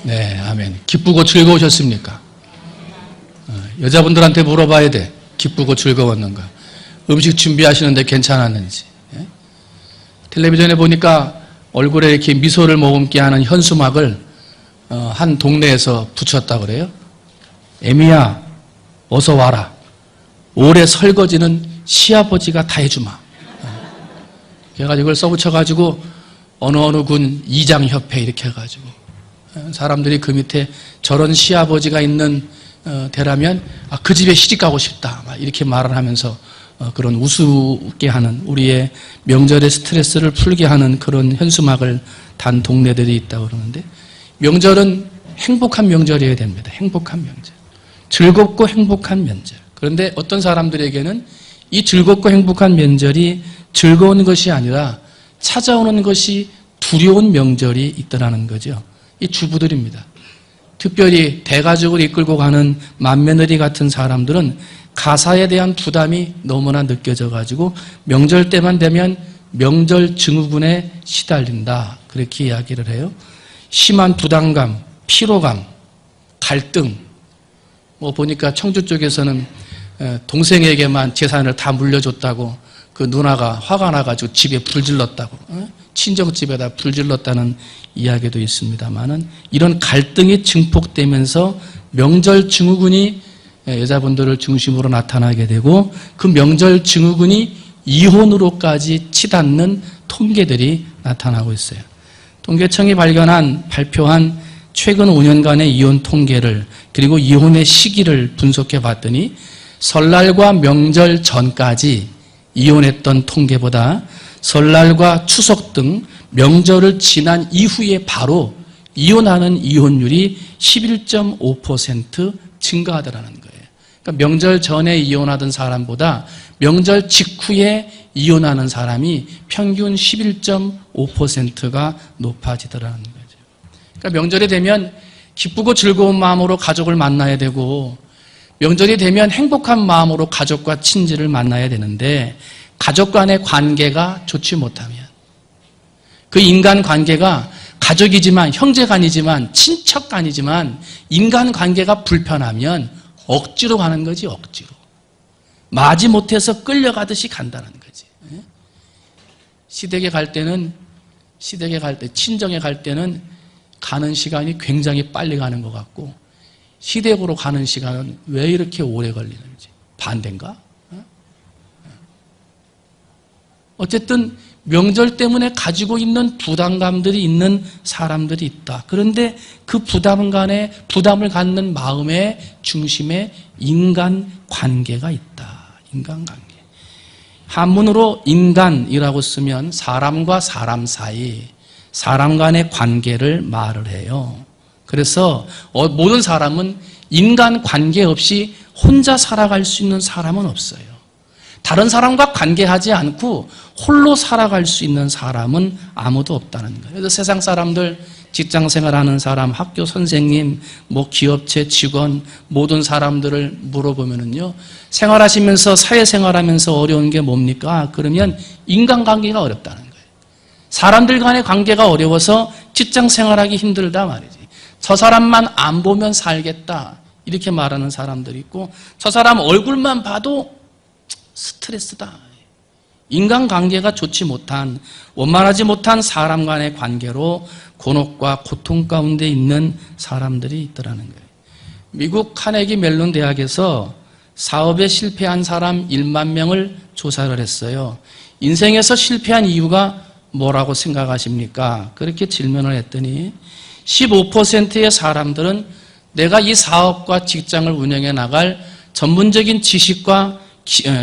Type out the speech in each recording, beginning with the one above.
네, 아멘. 기쁘고 즐거우셨습니까? 여자분들한테 물어봐야 돼. 기쁘고 즐거웠는가? 음식 준비하시는데 괜찮았는지. 예? 텔레비전에 보니까 얼굴에 이렇게 미소를 머금게 하는 현수막을 한 동네에서 붙였다 그래요. 애미야, 어서 와라. 올해 설거지는 시아버지가 다 해주마. 그래가지고 이걸 써붙여가지고 어느 군 이장협회 이렇게 해가지고 사람들이 그 밑에 저런 시아버지가 있는 데라면 그 집에 시집가고 싶다 이렇게 말을 하면서 그런 우습게 하는 우리의 명절의 스트레스를 풀게 하는 그런 현수막을 단 동네들이 있다고 그러는데 명절은 행복한 명절이어야 됩니다. 행복한 명절. 즐겁고 행복한 명절. 그런데 어떤 사람들에게는 이 즐겁고 행복한 명절이 즐거운 것이 아니라 찾아오는 것이 두려운 명절이 있더라는 거죠. 이 주부들입니다. 특별히 대가족을 이끌고 가는 맏며느리 같은 사람들은 가사에 대한 부담이 너무나 느껴져가지고 명절 때만 되면 명절 증후군에 시달린다. 그렇게 이야기를 해요. 심한 부담감, 피로감, 갈등. 보니까 청주 쪽에서는 동생에게만 재산을 다 물려줬다고 그 누나가 화가 나가지고 집에 불질렀다고, 친정집에다 불질렀다는 이야기도 있습니다만은 이런 갈등이 증폭되면서 명절 증후군이 여자분들을 중심으로 나타나게 되고 그 명절 증후군이 이혼으로까지 치닫는 통계들이 나타나고 있어요. 통계청이 발표한 최근 5년간의 이혼 통계를 그리고 이혼의 시기를 분석해 봤더니 설날과 명절 전까지 이혼했던 통계보다 설날과 추석 등 명절을 지난 이후에 바로 이혼하는 이혼율이 11.5% 증가하더라는 거예요. 그러니까 명절 전에 이혼하던 사람보다 명절 직후에 이혼하는 사람이 평균 11.5%가 높아지더라는 거죠. 그러니까 명절이 되면 기쁘고 즐거운 마음으로 가족을 만나야 되고 명절이 되면 행복한 마음으로 가족과 친지를 만나야 되는데 가족 간의 관계가 좋지 못하면 그 인간 관계가 가족이지만 형제간이지만 친척간이지만 인간 관계가 불편하면 억지로 가는 거지. 억지로 마지 못해서 끌려가듯이 간다는 거지. 시댁에 갈 때 친정에 갈 때는 가는 시간이 굉장히 빨리 가는 것 같고 시댁으로 가는 시간은 왜 이렇게 오래 걸리는지 반대인가? 어쨌든 명절 때문에 가지고 있는 부담감들이 있는 사람들이 있다. 그런데 그 부담을 갖는 마음의 중심에 인간관계가 있다. 인간관계. 한문으로 인간이라고 쓰면 사람과 사람 사이, 사람 간의 관계를 말을 해요. 그래서 모든 사람은 인간관계 없이 혼자 살아갈 수 있는 사람은 없어요. 다른 사람과 관계하지 않고 홀로 살아갈 수 있는 사람은 아무도 없다는 거예요. 그래서 세상 사람들, 직장생활하는 사람, 학교 선생님, 기업체 직원, 모든 사람들을 물어보면은요, 생활하시면서, 사회생활하면서 어려운 게 뭡니까? 그러면 인간관계가 어렵다는 거예요. 사람들 간의 관계가 어려워서 직장생활하기 힘들다 말이지. 저 사람만 안 보면 살겠다. 이렇게 말하는 사람들이 있고, 저 사람 얼굴만 봐도 스트레스다. 인간관계가 좋지 못한, 원만하지 못한 사람 간의 관계로 곤혹과 고통 가운데 있는 사람들이 있더라는 거예요. 미국 카네기 멜론 대학에서 사업에 실패한 사람 1만 명을 조사를 했어요. 인생에서 실패한 이유가 뭐라고 생각하십니까? 그렇게 질문을 했더니 15%의 사람들은 내가 이 사업과 직장을 운영해 나갈 전문적인 지식과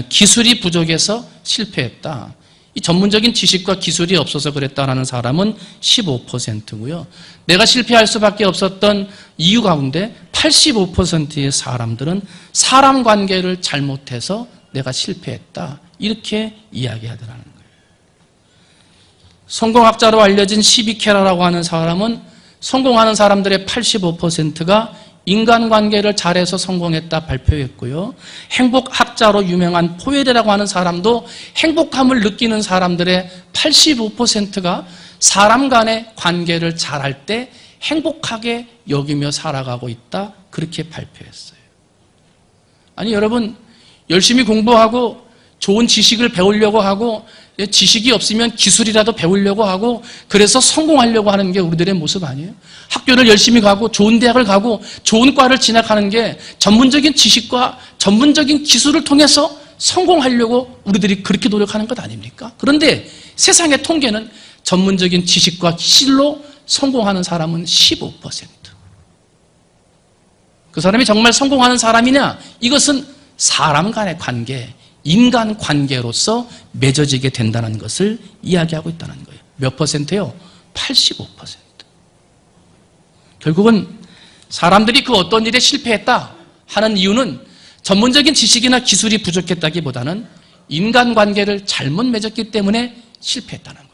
기술이 부족해서 실패했다. 이 전문적인 지식과 기술이 없어서 그랬다라는 사람은 15%고요. 내가 실패할 수밖에 없었던 이유 가운데 85%의 사람들은 사람 관계를 잘못해서 내가 실패했다. 이렇게 이야기하더라는 거예요. 성공학자로 알려진 시비케라라고 하는 사람은 성공하는 사람들의 85%가 인간관계를 잘해서 성공했다 발표했고요. 행복학자로 유명한 포에레라고 하는 사람도 행복함을 느끼는 사람들의 85%가 사람 간의 관계를 잘할 때 행복하게 여기며 살아가고 있다. 그렇게 발표했어요. 아니 여러분, 열심히 공부하고 좋은 지식을 배우려고 하고 지식이 없으면 기술이라도 배우려고 하고 그래서 성공하려고 하는 게 우리들의 모습 아니에요? 학교를 열심히 가고 좋은 대학을 가고 좋은 과를 진학하는 게 전문적인 지식과 전문적인 기술을 통해서 성공하려고 우리들이 그렇게 노력하는 것 아닙니까? 그런데 세상의 통계는 전문적인 지식과 기술로 성공하는 사람은 15%. 그 사람이 정말 성공하는 사람이냐? 이것은 사람 간의 관계, 인간 관계로서 맺어지게 된다는 것을 이야기하고 있다는 거예요. 몇 퍼센트요? 85%. 결국은 사람들이 그 어떤 일에 실패했다 하는 이유는 전문적인 지식이나 기술이 부족했다기보다는 인간관계를 잘못 맺었기 때문에 실패했다는 거고,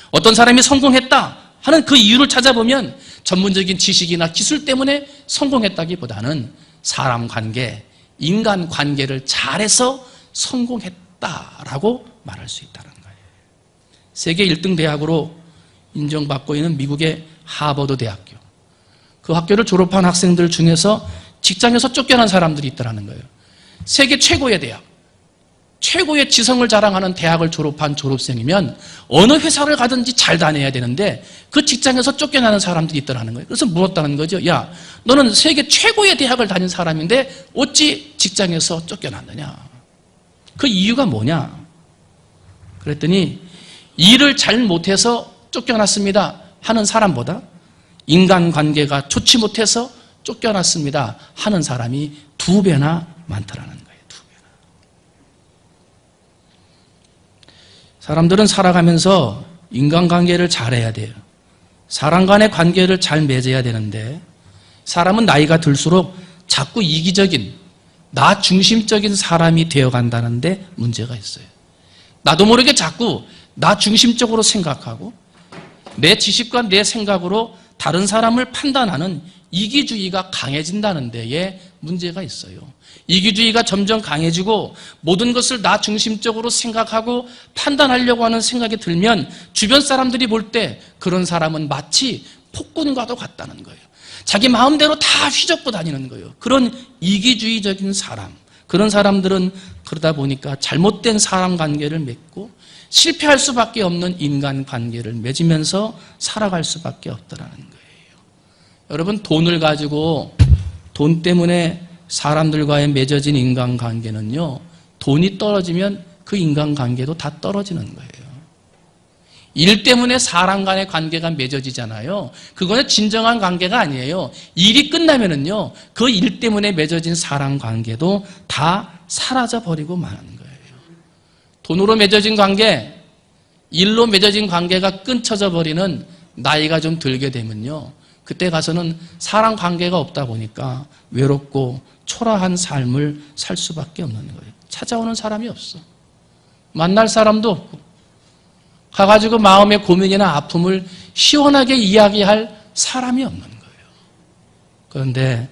어떤 사람이 성공했다 하는 그 이유를 찾아보면 전문적인 지식이나 기술 때문에 성공했다기보다는 사람 관계, 인간관계를 잘해서 성공했다라고 말할 수 있다는 거예요. 세계 1등 대학으로 인정받고 있는 미국의 하버드 대학교, 그 학교를 졸업한 학생들 중에서 직장에서 쫓겨난 사람들이 있다는 거예요. 세계 최고의 대학, 최고의 지성을 자랑하는 대학을 졸업한 졸업생이면 어느 회사를 가든지 잘 다녀야 되는데 그 직장에서 쫓겨나는 사람들이 있다는 거예요. 그래서 물었다는 거죠. 야, 너는 세계 최고의 대학을 다닌 사람인데 어찌 직장에서 쫓겨났느냐? 그 이유가 뭐냐? 그랬더니 일을 잘 못해서 쫓겨났습니다 하는 사람보다 인간관계가 좋지 못해서 쫓겨났습니다 하는 사람이 2배나 많더라는 거예요. 2배나. 사람들은 살아가면서 인간관계를 잘해야 돼요. 사람 간의 관계를 잘 맺어야 되는데 사람은 나이가 들수록 자꾸 이기적인, 나 중심적인 사람이 되어간다는데 문제가 있어요. 나도 모르게 자꾸 나 중심적으로 생각하고 내 지식과 내 생각으로 다른 사람을 판단하는 이기주의가 강해진다는 데에 문제가 있어요. 이기주의가 점점 강해지고 모든 것을 나 중심적으로 생각하고 판단하려고 하는 생각이 들면 주변 사람들이 볼 때 그런 사람은 마치 폭군과도 같다는 거예요. 자기 마음대로 다 휘젓고 다니는 거예요. 그런 이기주의적인 사람, 그런 사람들은 그러다 보니까 잘못된 사람 관계를 맺고 실패할 수밖에 없는 인간 관계를 맺으면서 살아갈 수밖에 없다는 거예요. 여러분, 돈을 가지고 돈 때문에 사람들과의 맺어진 인간관계는요, 돈이 떨어지면 그 인간관계도 다 떨어지는 거예요. 일 때문에 사람 간의 관계가 맺어지잖아요. 그거는 진정한 관계가 아니에요. 일이 끝나면은요, 그 일 때문에 맺어진 사람 관계도 다 사라져버리고 마는 거예요. 돈으로 맺어진 관계, 일로 맺어진 관계가 끊쳐져 버리는 나이가 좀 들게 되면요, 그때 가서는 사람 관계가 없다 보니까 외롭고 초라한 삶을 살 수밖에 없는 거예요. 찾아오는 사람이 없어. 만날 사람도 없고, 가가지고 마음의 고민이나 아픔을 시원하게 이야기할 사람이 없는 거예요. 그런데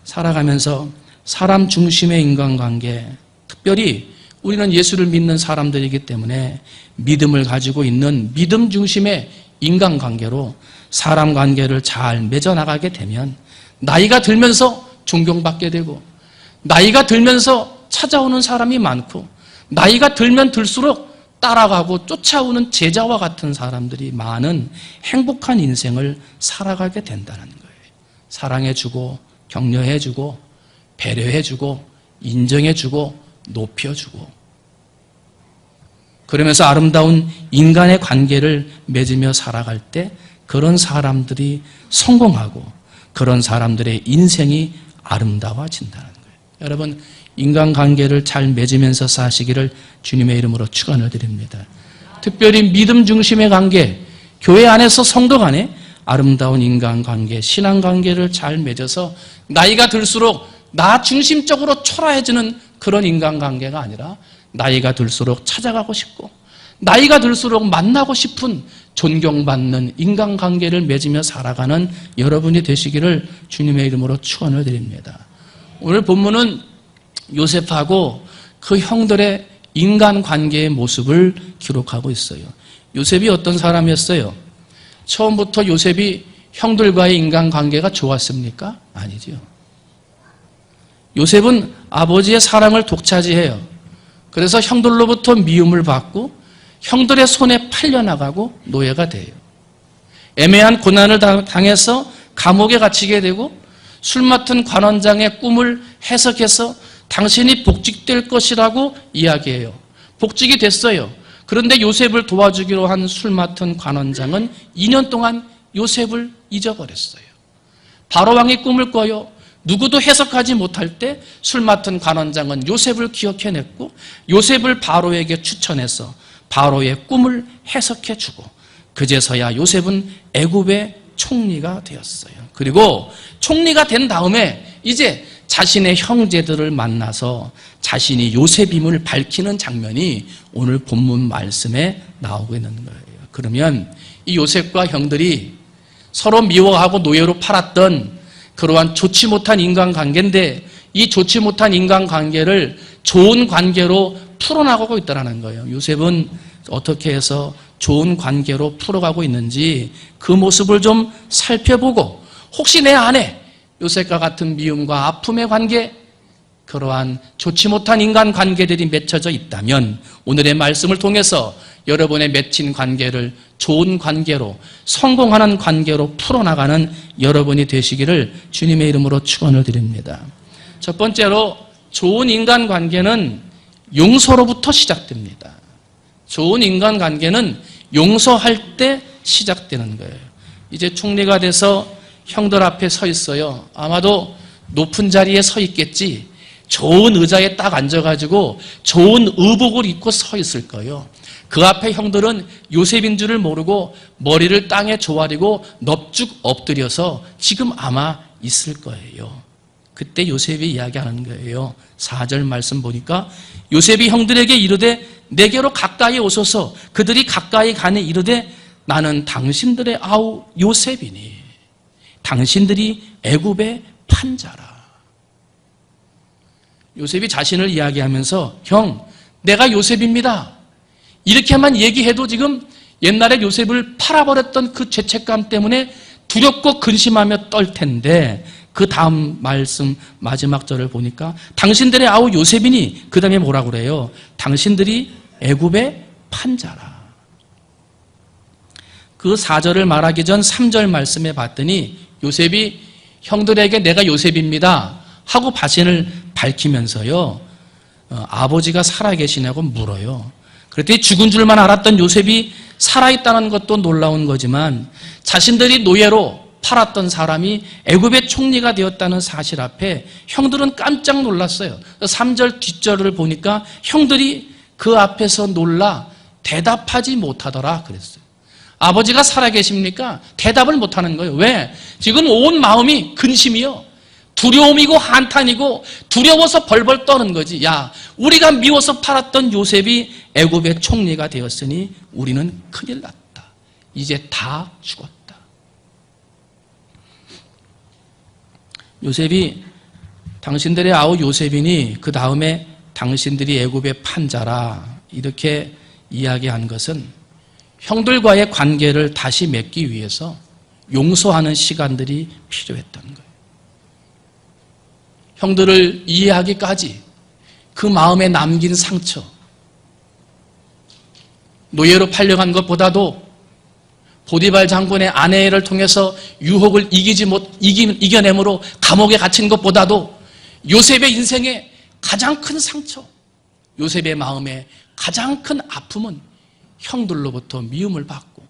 살아가면서 사람 중심의 인간관계, 특별히 우리는 예수를 믿는 사람들이기 때문에 믿음을 가지고 있는 믿음 중심의 인간관계로 사람 관계를 잘 맺어나가게 되면 나이가 들면서 존경받게 되고, 나이가 들면서 찾아오는 사람이 많고, 나이가 들면 들수록 따라가고 쫓아오는 제자와 같은 사람들이 많은 행복한 인생을 살아가게 된다는 거예요. 사랑해주고 격려해주고 배려해주고 인정해주고 높여주고, 그러면서 아름다운 인간의 관계를 맺으며 살아갈 때 그런 사람들이 성공하고 그런 사람들의 인생이 아름다워진다는 거예요. 여러분, 인간관계를 잘 맺으면서 사시기를 주님의 이름으로 축원을 드립니다. 특별히 믿음 중심의 관계, 교회 안에서 성도 간에 아름다운 인간관계, 신앙관계를 잘 맺어서 나이가 들수록 나 중심적으로 초라해지는 그런 인간관계가 아니라 나이가 들수록 찾아가고 싶고 나이가 들수록 만나고 싶은 존경받는 인간관계를 맺으며 살아가는 여러분이 되시기를 주님의 이름으로 축원을 드립니다. 오늘 본문은 요셉하고 그 형들의 인간관계의 모습을 기록하고 있어요. 요셉이 어떤 사람이었어요? 처음부터 요셉이 형들과의 인간관계가 좋았습니까? 아니죠. 요셉은 아버지의 사랑을 독차지해요. 그래서 형들로부터 미움을 받고 형들의 손에 팔려나가고 노예가 돼요. 애매한 고난을 당해서 감옥에 갇히게 되고 술 맡은 관원장의 꿈을 해석해서 당신이 복직될 것이라고 이야기해요. 복직이 됐어요. 그런데 요셉을 도와주기로 한 술 맡은 관원장은 2년 동안 요셉을 잊어버렸어요. 바로왕이 꿈을 꿔요. 누구도 해석하지 못할 때 술 맡은 관원장은 요셉을 기억해냈고 요셉을 바로에게 추천해서 바로의 꿈을 해석해주고 그제서야 요셉은 애굽의 총리가 되었어요. 그리고 총리가 된 다음에 이제 자신의 형제들을 만나서 자신이 요셉임을 밝히는 장면이 오늘 본문 말씀에 나오고 있는 거예요. 그러면 이 요셉과 형들이 서로 미워하고 노예로 팔았던 그러한 좋지 못한 인간관계인데 이 좋지 못한 인간관계를 좋은 관계로 풀어나가고 있다는 거예요. 요셉은 어떻게 해서 좋은 관계로 풀어가고 있는지 그 모습을 좀 살펴보고 혹시 내 안에 요셉과 같은 미움과 아픔의 관계, 그러한 좋지 못한 인간관계들이 맺혀져 있다면 오늘의 말씀을 통해서 여러분의 맺힌 관계를 좋은 관계로 성공하는 관계로 풀어나가는 여러분이 되시기를 주님의 이름으로 축원을 드립니다. 첫 번째로 좋은 인간관계는 용서로부터 시작됩니다. 좋은 인간관계는 용서할 때 시작되는 거예요. 이제 총리가 돼서 형들 앞에 서 있어요. 아마도 높은 자리에 서 있겠지. 좋은 의자에 딱 앉아가지고 좋은 의복을 입고 서 있을 거예요. 그 앞에 형들은 요셉인 줄을 모르고 머리를 땅에 조아리고 넙죽 엎드려서 지금 아마 있을 거예요. 그때 요셉이 이야기하는 거예요. 4절 말씀 보니까 요셉이 형들에게 이르되 내게로 가까이 오소서. 그들이 가까이 가니 이르되 나는 당신들의 아우 요셉이니 당신들이 애굽의 판자라. 요셉이 자신을 이야기하면서 형, 내가 요셉입니다. 이렇게만 얘기해도 지금 옛날에 요셉을 팔아버렸던 그 죄책감 때문에 두렵고 근심하며 떨 텐데 그 다음 말씀 마지막 절을 보니까 당신들의 아우 요셉이니 그 다음에 뭐라고 그래요? 당신들이 애굽의 판자라. 그 4절을 말하기 전 3절 말씀에 봤더니 요셉이 형들에게 내가 요셉입니다 하고 자신을 밝히면서요 아버지가 살아계시냐고 물어요. 그랬더니 죽은 줄만 알았던 요셉이 살아있다는 것도 놀라운 거지만 자신들이 노예로 팔았던 사람이 애굽의 총리가 되었다는 사실 앞에 형들은 깜짝 놀랐어요. 3절 뒷절을 보니까 형들이 그 앞에서 놀라 대답하지 못하더라 그랬어요. 아버지가 살아계십니까? 대답을 못하는 거예요. 왜? 지금 온 마음이 근심이요. 두려움이고 한탄이고 두려워서 벌벌 떠는 거지. 야, 우리가 미워서 팔았던 요셉이 애굽의 총리가 되었으니 우리는 큰일 났다. 이제 다 죽었다. 요셉이 당신들의 아우 요셉이니 그 다음에 당신들이 애굽의 판자라 이렇게 이야기한 것은 형들과의 관계를 다시 맺기 위해서 용서하는 시간들이 필요했다는 거예요. 형들을 이해하기까지 그 마음에 남긴 상처, 노예로 팔려간 것보다도 보디발 장군의 아내를 통해서 유혹을 이겨내므로 감옥에 갇힌 것보다도 요셉의 인생에 가장 큰 상처, 요셉의 마음에 가장 큰 아픔은 형들로부터 미움을 받고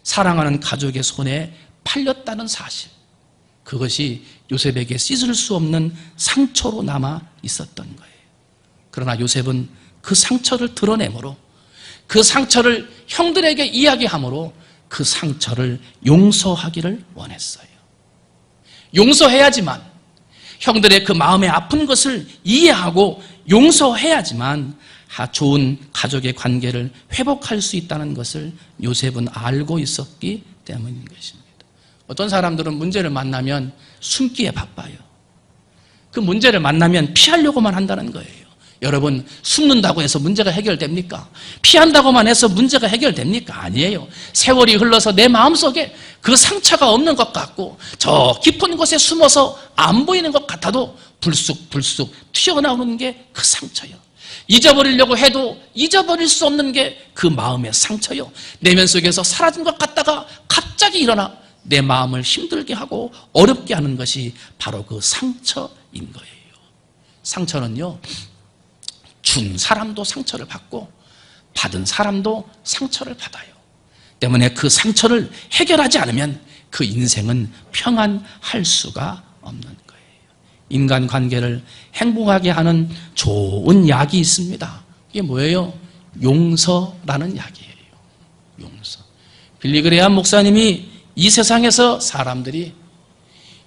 사랑하는 가족의 손에 팔렸다는 사실, 그것이 요셉에게 씻을 수 없는 상처로 남아 있었던 거예요. 그러나 요셉은 그 상처를 드러내므로 그 상처를 형들에게 이야기함으로 그 상처를 용서하기를 원했어요. 용서해야지만 형들의 그 마음에 아픈 것을 이해하고 용서해야지만 좋은 가족의 관계를 회복할 수 있다는 것을 요셉은 알고 있었기 때문인 것입니다. 어떤 사람들은 문제를 만나면 숨기에 바빠요. 그 문제를 만나면 피하려고만 한다는 거예요. 여러분, 숨는다고 해서 문제가 해결됩니까? 피한다고만 해서 문제가 해결됩니까? 아니에요. 세월이 흘러서 내 마음속에 그 상처가 없는 것 같고 저 깊은 곳에 숨어서 안 보이는 것 같아도 불쑥불쑥 튀어나오는 게 그 상처요. 잊어버리려고 해도 잊어버릴 수 없는 게 그 마음의 상처요. 내면 속에서 사라진 것 같다가 갑자기 일어나 내 마음을 힘들게 하고 어렵게 하는 것이 바로 그 상처인 거예요. 상처는요, 준 사람도 상처를 받고 받은 사람도 상처를 받아요. 때문에 그 상처를 해결하지 않으면 그 인생은 평안할 수가 없는 거예요. 인간관계를 행복하게 하는 좋은 약이 있습니다. 이게 뭐예요? 용서라는 약이에요. 용서. 빌리그레암 목사님이 이 세상에서 사람들이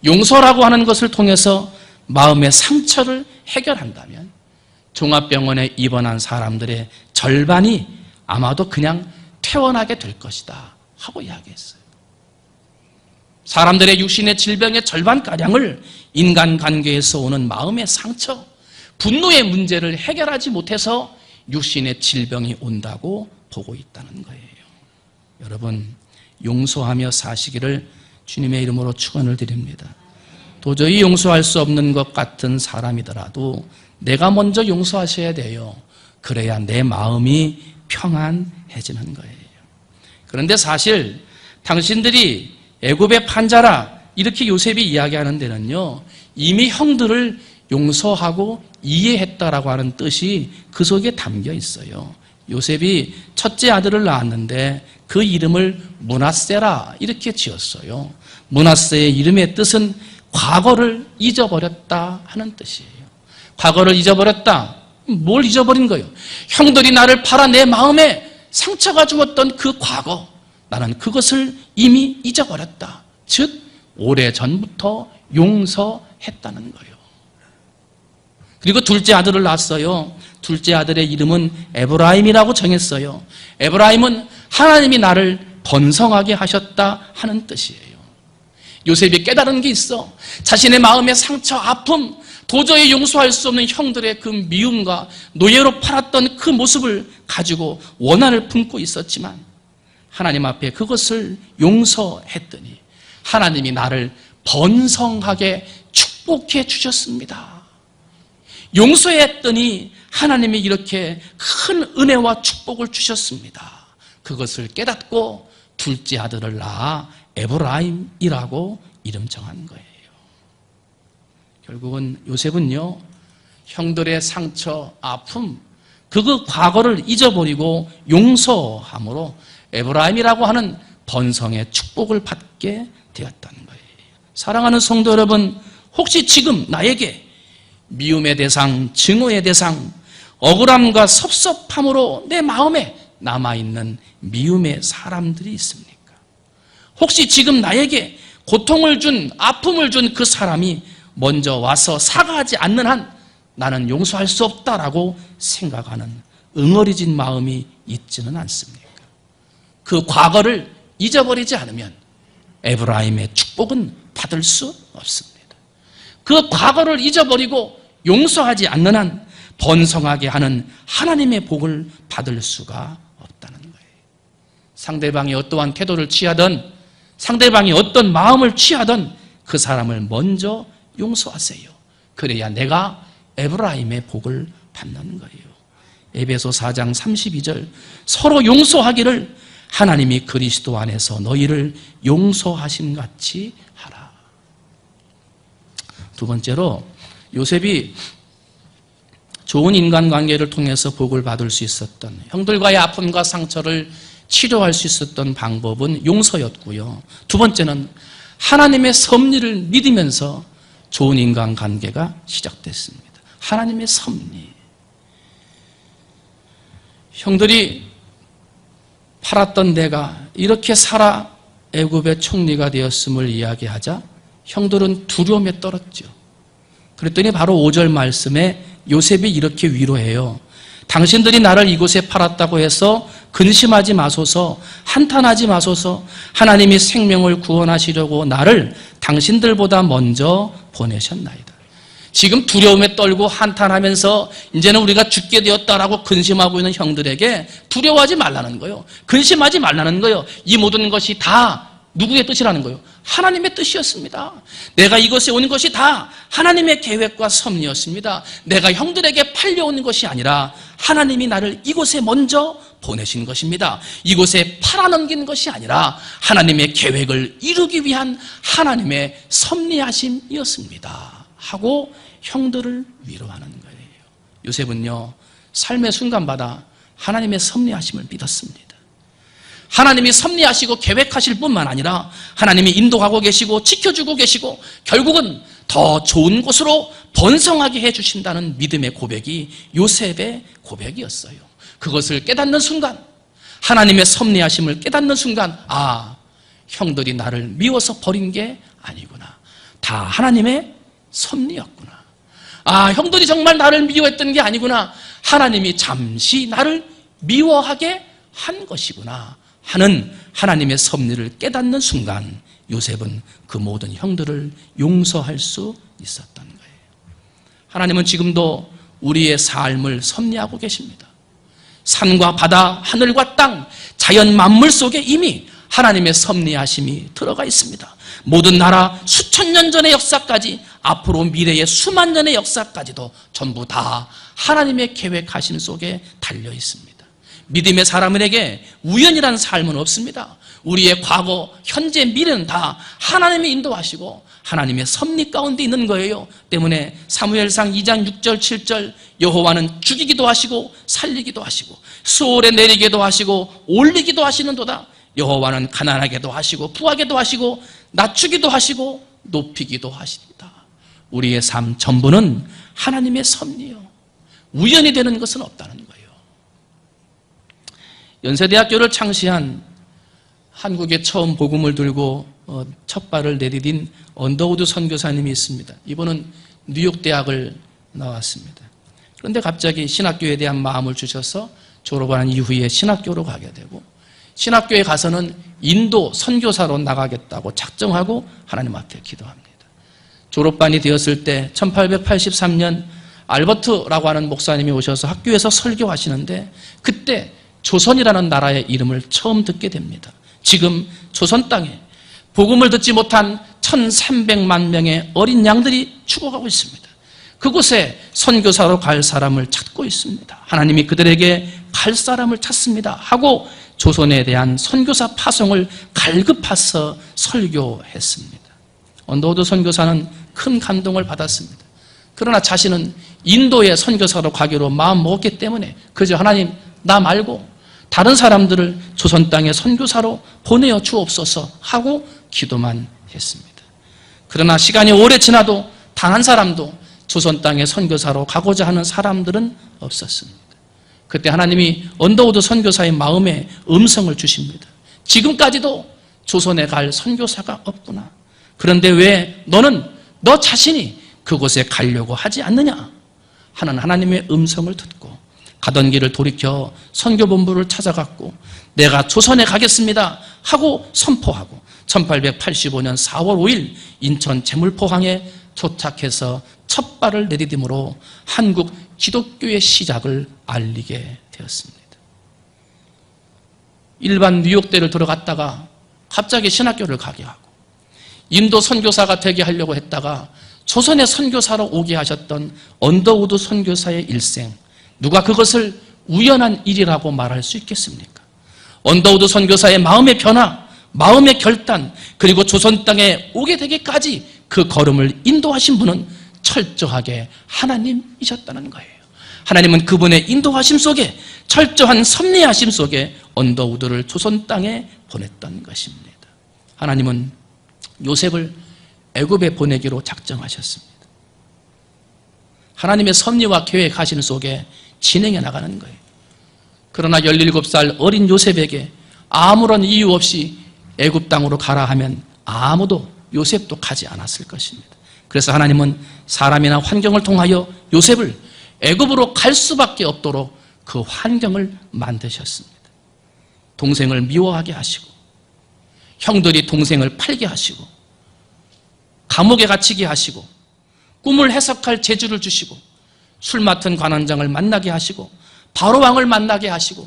용서라고 하는 것을 통해서 마음의 상처를 해결한다면 종합병원에 입원한 사람들의 절반이 아마도 그냥 퇴원하게 될 것이다 하고 이야기했어요. 사람들의 육신의 질병의 절반가량을 인간관계에서 오는 마음의 상처, 분노의 문제를 해결하지 못해서 육신의 질병이 온다고 보고 있다는 거예요. 여러분, 용서하며 사시기를 주님의 이름으로 축원을 드립니다. 도저히 용서할 수 없는 것 같은 사람이더라도 내가 먼저 용서하셔야 돼요. 그래야 내 마음이 평안해지는 거예요. 그런데 사실 당신들이 애굽의 판자라 이렇게 요셉이 이야기하는 데는요, 이미 형들을 용서하고 이해했다라고 하는 뜻이 그 속에 담겨 있어요. 요셉이 첫째 아들을 낳았는데 그 이름을 므낫세라 이렇게 지었어요. 므낫세의 이름의 뜻은 과거를 잊어버렸다 하는 뜻이에요. 과거를 잊어버렸다. 뭘 잊어버린 거예요? 형들이 나를 팔아 내 마음에 상처가 주었던 그 과거, 나는 그것을 이미 잊어버렸다. 즉 오래전부터 용서했다는 거예요. 그리고 둘째 아들을 낳았어요. 둘째 아들의 이름은 에브라임이라고 정했어요. 에브라임은 하나님이 나를 번성하게 하셨다 하는 뜻이에요. 요셉이 깨달은 게 있어. 자신의 마음의 상처, 아픔, 도저히 용서할 수 없는 형들의 그 미움과 노예로 팔았던 그 모습을 가지고 원한을 품고 있었지만 하나님 앞에 그것을 용서했더니 하나님이 나를 번성하게 축복해 주셨습니다. 용서했더니 하나님이 이렇게 큰 은혜와 축복을 주셨습니다. 그것을 깨닫고 둘째 아들을 낳아 에브라임이라고 이름 정한 거예요. 결국은 요셉은요, 형들의 상처, 아픔, 그 과거를 잊어버리고 용서함으로 에브라임이라고 하는 번성의 축복을 받게 되었다는 거예요. 사랑하는 성도 여러분, 혹시 지금 나에게 미움의 대상, 증오의 대상, 억울함과 섭섭함으로 내 마음에 남아있는 미움의 사람들이 있습니까? 혹시 지금 나에게 고통을 준, 아픔을 준 그 사람이 먼저 와서 사과하지 않는 한 나는 용서할 수 없다라고 생각하는 응어리진 마음이 있지는 않습니까? 그 과거를 잊어버리지 않으면 에브라임의 축복은 받을 수 없습니다. 그 과거를 잊어버리고 용서하지 않는 한 번성하게 하는 하나님의 복을 받을 수가 없다는 거예요. 상대방이 어떠한 태도를 취하든 상대방이 어떤 마음을 취하든 그 사람을 먼저 용서하세요. 그래야 내가 에브라임의 복을 받는 거예요. 에베소 4장 32절, 서로 용서하기를 하나님이 그리스도 안에서 너희를 용서하심 같이 하라. 두 번째로 요셉이 좋은 인간관계를 통해서 복을 받을 수 있었던, 형들과의 아픔과 상처를 치료할 수 있었던 방법은 용서였고요. 두 번째는 하나님의 섭리를 믿으면서 좋은 인간관계가 시작됐습니다. 하나님의 섭리. 형들이 팔았던 내가 이렇게 살아 애굽의 총리가 되었음을 이야기하자 형들은 두려움에 떨었죠. 그랬더니 바로 5절 말씀에 요셉이 이렇게 위로해요. 당신들이 나를 이곳에 팔았다고 해서 근심하지 마소서, 한탄하지 마소서. 하나님이 생명을 구원하시려고 나를 당신들보다 먼저 보내셨나이다. 지금 두려움에 떨고 한탄하면서 이제는 우리가 죽게 되었다라고 근심하고 있는 형들에게 두려워하지 말라는 거예요. 근심하지 말라는 거예요. 이 모든 것이 다 누구의 뜻이라는 거예요? 하나님의 뜻이었습니다. 내가 이곳에 오는 것이 다 하나님의 계획과 섭리였습니다. 내가 형들에게 팔려오는 것이 아니라 하나님이 나를 이곳에 먼저 보내신 것입니다. 이곳에 팔아넘긴 것이 아니라 하나님의 계획을 이루기 위한 하나님의 섭리하심이었습니다. 하고 형들을 위로하는 거예요. 요셉은요, 삶의 순간마다 하나님의 섭리하심을 믿었습니다. 하나님이 섭리하시고 계획하실 뿐만 아니라 하나님이 인도하고 계시고 지켜주고 계시고 결국은 더 좋은 곳으로 번성하게 해주신다는 믿음의 고백이 요셉의 고백이었어요. 그것을 깨닫는 순간, 하나님의 섭리하심을 깨닫는 순간, 아, 형들이 나를 미워서 버린 게 아니구나. 다 하나님의 섭리였구나. 아, 형들이 정말 나를 미워했던 게 아니구나. 하나님이 잠시 나를 미워하게 한 것이구나 하는 하나님의 섭리를 깨닫는 순간 요셉은 그 모든 형들을 용서할 수 있었던 거예요. 하나님은 지금도 우리의 삶을 섭리하고 계십니다. 산과 바다, 하늘과 땅, 자연 만물 속에 이미 하나님의 섭리하심이 들어가 있습니다. 모든 나라 수천 년 전의 역사까지 앞으로 미래의 수만 년의 역사까지도 전부 다 하나님의 계획하심 속에 달려 있습니다. 믿음의 사람들에게 우연이라는 삶은 없습니다. 우리의 과거, 현재, 미래는 다 하나님이 인도하시고 하나님의 섭리 가운데 있는 거예요. 때문에 사무엘상 2장 6절 7절 여호와는 죽이기도 하시고 살리기도 하시고 수월에 내리기도 하시고 올리기도 하시는도다. 여호와는 가난하게도 하시고 부하게도 하시고 낮추기도 하시고 높이기도 하신다. 우리의 삶 전부는 하나님의 섭리요. 우연이 되는 것은 없다는 거예요. 연세대학교를 창시한 한국에 처음 복음을 들고 첫 발을 내디딘 언더우드 선교사님이 있습니다. 이분은 뉴욕 대학을 나왔습니다. 그런데 갑자기 신학교에 대한 마음을 주셔서 졸업한 이후에 신학교로 가게 되고 신학교에 가서는 인도 선교사로 나가겠다고 작정하고 하나님 앞에 기도합니다. 졸업반이 되었을 때 1883년 알버트라고 하는 목사님이 오셔서 학교에서 설교하시는데 그때 조선이라는 나라의 이름을 처음 듣게 됩니다. 지금 조선 땅에 복음을 듣지 못한 1300만 명의 어린 양들이 죽어가고 있습니다. 그곳에 선교사로 갈 사람을 찾고 있습니다. 하나님이 그들에게 갈 사람을 찾습니다 하고 조선에 대한 선교사 파송을 갈급해서 설교했습니다. 언더우드 선교사는 큰 감동을 받았습니다. 그러나 자신은 인도의 선교사로 가기로 마음 먹었기 때문에 그저 하나님 나 말고 다른 사람들을 조선 땅에 선교사로 보내어 주옵소서 하고 기도만 했습니다. 그러나 시간이 오래 지나도 단 한 사람도 조선 땅에 선교사로 가고자 하는 사람들은 없었습니다. 그때 하나님이 언더우드 선교사의 마음에 음성을 주십니다. 지금까지도 조선에 갈 선교사가 없구나. 그런데 왜 너는 너 자신이 그곳에 가려고 하지 않느냐 하는 하나님의 음성을 듣고 가던 길을 돌이켜 선교본부를 찾아갔고 내가 조선에 가겠습니다 하고 선포하고 1885년 4월 5일 인천 제물포항에 도착해서 첫 발을 내디딤으로 한국 기독교의 시작을 알리게 되었습니다. 일반 뉴욕대를 들어갔다가 갑자기 신학교를 가게 하고 인도 선교사가 되게 하려고 했다가 조선의 선교사로 오게 하셨던 언더우드 선교사의 일생, 누가 그것을 우연한 일이라고 말할 수 있겠습니까? 언더우드 선교사의 마음의 변화, 마음의 결단, 그리고 조선 땅에 오게 되기까지 그 걸음을 인도하신 분은 철저하게 하나님이셨다는 거예요. 하나님은 그분의 인도하심 속에, 철저한 섭리하심 속에 언더우드를 조선 땅에 보냈던 것입니다. 하나님은 요셉을 애굽에 보내기로 작정하셨습니다. 하나님의 섭리와 계획하심 속에 진행해 나가는 거예요. 그러나 17살 어린 요셉에게 아무런 이유 없이 애굽 땅으로 가라 하면 아무도 요셉도 가지 않았을 것입니다. 그래서 하나님은 사람이나 환경을 통하여 요셉을 애굽으로 갈 수밖에 없도록 그 환경을 만드셨습니다. 동생을 미워하게 하시고 형들이 동생을 팔게 하시고 감옥에 갇히게 하시고 꿈을 해석할 재주를 주시고 술 맡은 관원장을 만나게 하시고 바로왕을 만나게 하시고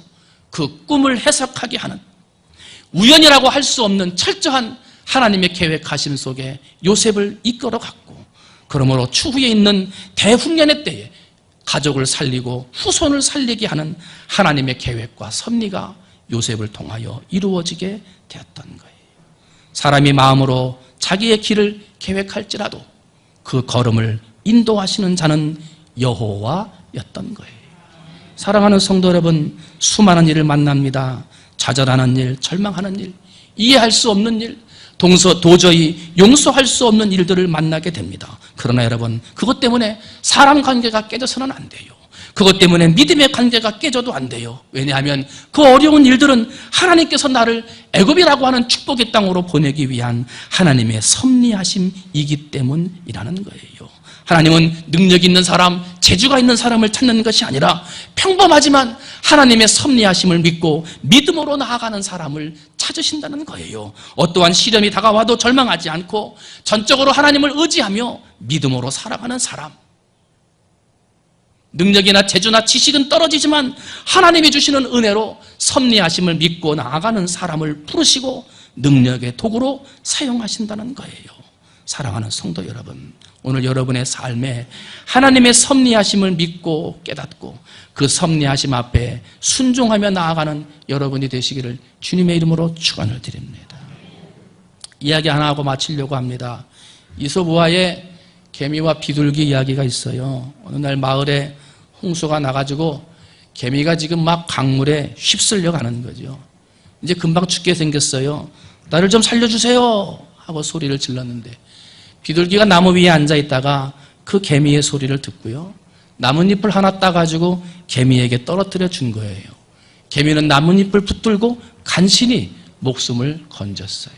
그 꿈을 해석하게 하는 우연이라고 할 수 없는 철저한 하나님의 계획하심 속에 요셉을 이끌어갔고, 그러므로 추후에 있는 대훈련의 때에 가족을 살리고 후손을 살리게 하는 하나님의 계획과 섭리가 요셉을 통하여 이루어지게 되었던 거예요. 사람이 마음으로 자기의 길을 계획할지라도 그 걸음을 인도하시는 자는 여호와였던 거예요. 사랑하는 성도 여러분, 수많은 일을 만납니다. 좌절하는 일, 절망하는 일, 이해할 수 없는 일, 도저히 용서할 수 없는 일들을 만나게 됩니다. 그러나 여러분, 그것 때문에 사람 관계가 깨져서는 안 돼요. 그것 때문에 믿음의 관계가 깨져도 안 돼요. 왜냐하면 그 어려운 일들은 하나님께서 나를 애굽이라고 하는 축복의 땅으로 보내기 위한 하나님의 섭리하심이기 때문이라는 거예요. 하나님은 능력 있는 사람, 재주가 있는 사람을 찾는 것이 아니라 평범하지만 하나님의 섭리하심을 믿고 믿음으로 나아가는 사람을 찾으신다는 거예요. 어떠한 시련이 다가와도 절망하지 않고 전적으로 하나님을 의지하며 믿음으로 살아가는 사람. 능력이나 재주나 지식은 떨어지지만 하나님이 주시는 은혜로 섭리하심을 믿고 나아가는 사람을 부르시고 능력의 도구로 사용하신다는 거예요. 사랑하는 성도 여러분, 오늘 여러분의 삶에 하나님의 섭리하심을 믿고 깨닫고 그 섭리하심 앞에 순종하며 나아가는 여러분이 되시기를 주님의 이름으로 축원을 드립니다. 이야기 하나 하고 마치려고 합니다. 이솝우화의 개미와 비둘기 이야기가 있어요. 어느 날 마을에 홍수가 나가지고 개미가 지금 막 강물에 휩쓸려 가는 거죠. 이제 금방 죽게 생겼어요. 나를 좀 살려주세요 하고 소리를 질렀는데, 비둘기가 나무 위에 앉아 있다가 그 개미의 소리를 듣고요, 나뭇잎을 하나 따가지고 개미에게 떨어뜨려 준 거예요. 개미는 나뭇잎을 붙들고 간신히 목숨을 건졌어요.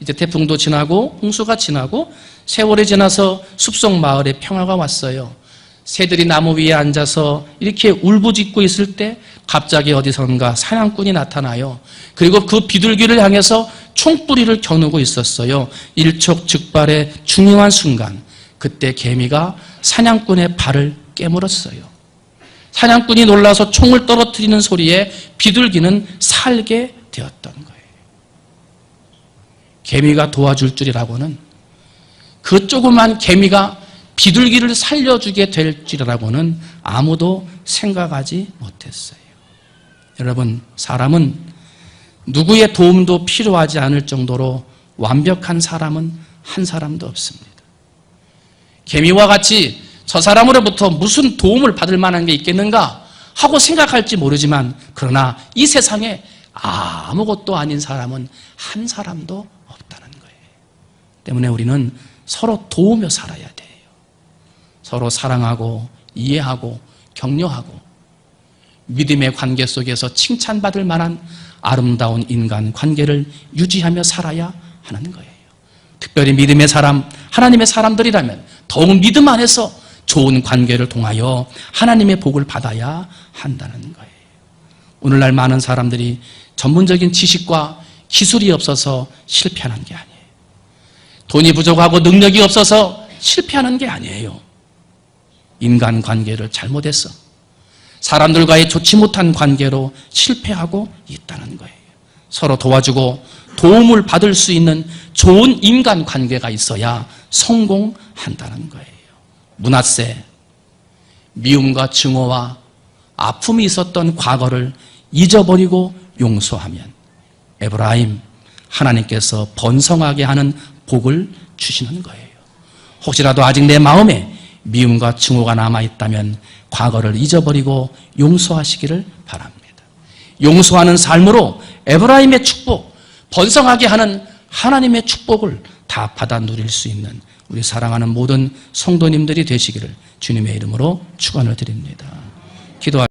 이제 태풍도 지나고 홍수가 지나고 세월이 지나서 숲속 마을에 평화가 왔어요. 새들이 나무 위에 앉아서 이렇게 울부짖고 있을 때 갑자기 어디선가 사냥꾼이 나타나요. 그리고 그 비둘기를 향해서 총뿌리를 겨누고 있었어요. 일촉즉발의 중요한 순간, 그때 개미가 사냥꾼의 발을 깨물었어요. 사냥꾼이 놀라서 총을 떨어뜨리는 소리에 비둘기는 살게 되었던 거예요. 개미가 도와줄 줄이라고는, 그 조그만 개미가 비둘기를 살려주게 될 줄이라고는 아무도 생각하지 못했어요. 여러분, 사람은 누구의 도움도 필요하지 않을 정도로 완벽한 사람은 한 사람도 없습니다. 개미와 같이 저 사람으로부터 무슨 도움을 받을 만한 게 있겠는가 하고 생각할지 모르지만, 그러나 이 세상에 아무것도 아닌 사람은 한 사람도 없다는 거예요. 때문에 우리는 서로 도우며 살아야 돼요. 서로 사랑하고 이해하고 격려하고 믿음의 관계 속에서 칭찬받을 만한 아름다운 인간 관계를 유지하며 살아야 하는 거예요. 특별히 믿음의 사람, 하나님의 사람들이라면 더욱 믿음 안에서 좋은 관계를 통하여 하나님의 복을 받아야 한다는 거예요. 오늘날 많은 사람들이 전문적인 지식과 기술이 없어서 실패하는 게 아니에요. 돈이 부족하고 능력이 없어서 실패하는 게 아니에요. 인간관계를 잘못해서 사람들과의 좋지 못한 관계로 실패하고 있다는 거예요. 서로 도와주고 도움을 받을 수 있는 좋은 인간관계가 있어야 성공한다는 거예요. 므낫세, 미움과 증오와 아픔이 있었던 과거를 잊어버리고 용서하면 에브라임, 하나님께서 번성하게 하는 복을 주시는 거예요. 혹시라도 아직 내 마음에 미움과 증오가 남아있다면 과거를 잊어버리고 용서하시기를 바랍니다. 용서하는 삶으로 에브라임의 축복, 번성하게 하는 하나님의 축복을 다 받아 누릴 수 있는 우리 사랑하는 모든 성도님들이 되시기를 주님의 이름으로 축원을 드립니다. 기도하